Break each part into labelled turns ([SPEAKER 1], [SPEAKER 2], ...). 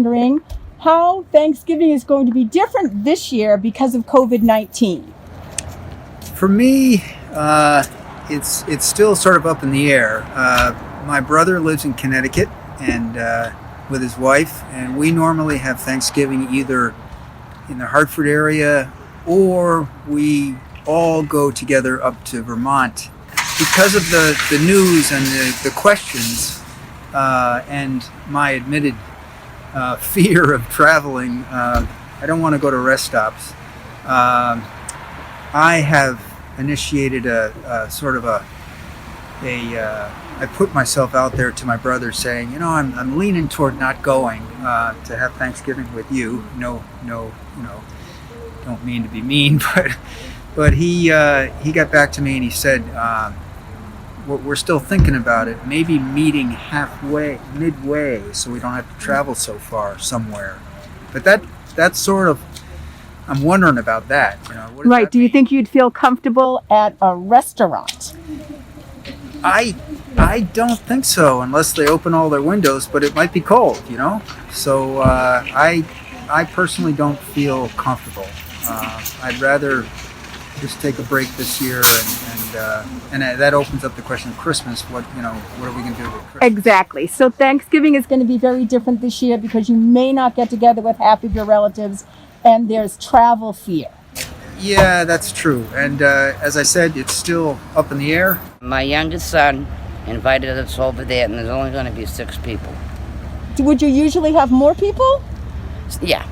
[SPEAKER 1] wondering how Thanksgiving is going to be different this year because of COVID-19.
[SPEAKER 2] For me, it's still sort of up in the air. My brother lives in Connecticut and with his wife, and we normally have Thanksgiving either in the Hartford area or we all go together up to Vermont. Because of the news and the questions and my admitted fear of traveling, I don't want to go to rest stops. I have initiated I put myself out there to my brother saying, I'm leaning toward not going to have Thanksgiving with you. No, don't mean to be mean, but he got back to me and he said, we're still thinking about it, maybe meeting midway, so we don't have to travel so far somewhere. But that's sort of, I'm wondering about that. What does
[SPEAKER 1] Right.
[SPEAKER 2] that
[SPEAKER 1] Do you
[SPEAKER 2] mean?
[SPEAKER 1] think you'd feel comfortable at a restaurant?
[SPEAKER 2] I don't think so, unless they open all their windows, but it might be cold, So I personally don't feel comfortable. I'd rather just take a break this year, and that opens up the question of Christmas. What are we going to do with Christmas?
[SPEAKER 1] Exactly. So Thanksgiving is going to be very different this year because you may not get together with half of your relatives, and there's travel fear.
[SPEAKER 2] Yeah, that's true. And as I said, it's still up in the air.
[SPEAKER 3] My youngest son invited us over there, and there's only going to be 6 people.
[SPEAKER 1] Would you usually have more people?
[SPEAKER 3] Yeah.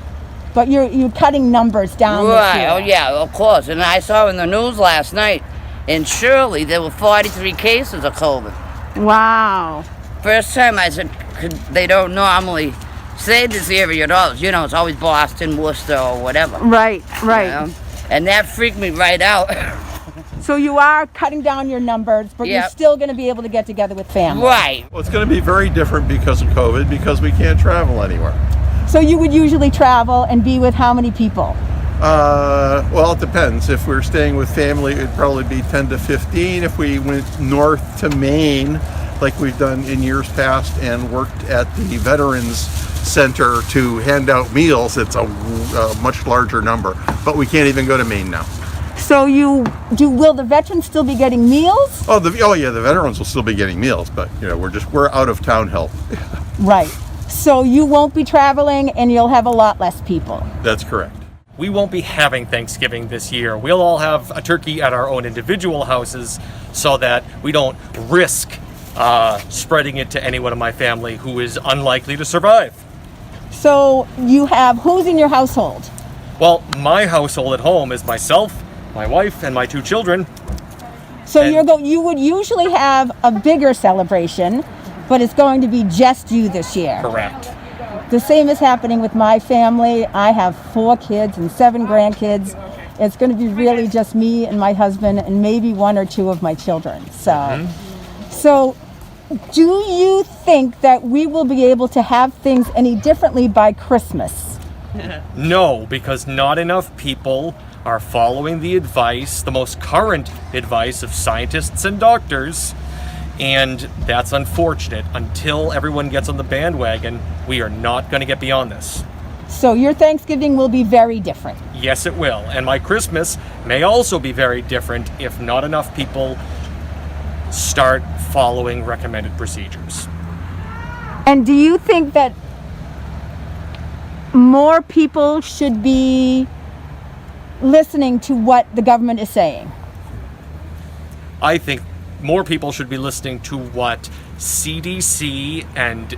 [SPEAKER 1] But you're cutting numbers down this
[SPEAKER 3] Right.
[SPEAKER 1] year.
[SPEAKER 3] Oh, yeah, of course. And I saw in the news last night, in Shirley, there were 43 cases of COVID.
[SPEAKER 1] Wow.
[SPEAKER 3] First time I said, they don't normally say this area at all. It's always Boston, Worcester, or whatever.
[SPEAKER 1] Right.
[SPEAKER 3] And that freaked me right out.
[SPEAKER 1] So you are cutting down your numbers, but you're
[SPEAKER 3] Yep.
[SPEAKER 1] still going to be able to get together with family.
[SPEAKER 3] Right.
[SPEAKER 4] Well, it's going to be very different because of COVID, because we can't travel anywhere.
[SPEAKER 1] So you would usually travel and be with how many people?
[SPEAKER 4] Well, it depends. If we're staying with family, it'd probably be 10 to 15. If we went north to Maine, like we've done in years past, and worked at the Veterans Center to hand out meals, it's a much larger number. But we can't even go to Maine now.
[SPEAKER 1] So will the veterans still be getting meals?
[SPEAKER 4] Oh yeah, the veterans will still be getting meals, but we're out of town help.
[SPEAKER 1] Right. So you won't be traveling and you'll have a lot less people.
[SPEAKER 4] That's correct.
[SPEAKER 5] We won't be having Thanksgiving this year. We'll all have a turkey at our own individual houses so that we don't risk spreading it to anyone in my family who is unlikely to survive.
[SPEAKER 1] So who's in your household?
[SPEAKER 5] Well, my household at home is myself, my wife, and my 2 children.
[SPEAKER 1] So
[SPEAKER 5] And-
[SPEAKER 1] you would usually have a bigger celebration, but it's going to be just you this year.
[SPEAKER 5] Correct.
[SPEAKER 1] The same is happening with my family. I have 4 kids and 7 grandkids. It's going to be really just me and my husband and maybe 1 or 2 of my children. So do you think that we will be able to have things any differently by Christmas?
[SPEAKER 5] No, because not enough people are following the most current advice of scientists and doctors, and that's unfortunate. Until everyone gets on the bandwagon, we are not going to get beyond this.
[SPEAKER 1] So your Thanksgiving will be very different.
[SPEAKER 5] Yes, it will. And my Christmas may also be very different if not enough people start following recommended procedures.
[SPEAKER 1] And do you think that more people should be listening to what the government is saying?
[SPEAKER 5] I think more people should be listening to what CDC and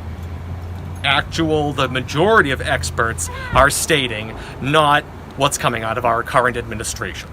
[SPEAKER 5] the majority of experts are stating, not what's coming out of our current administration.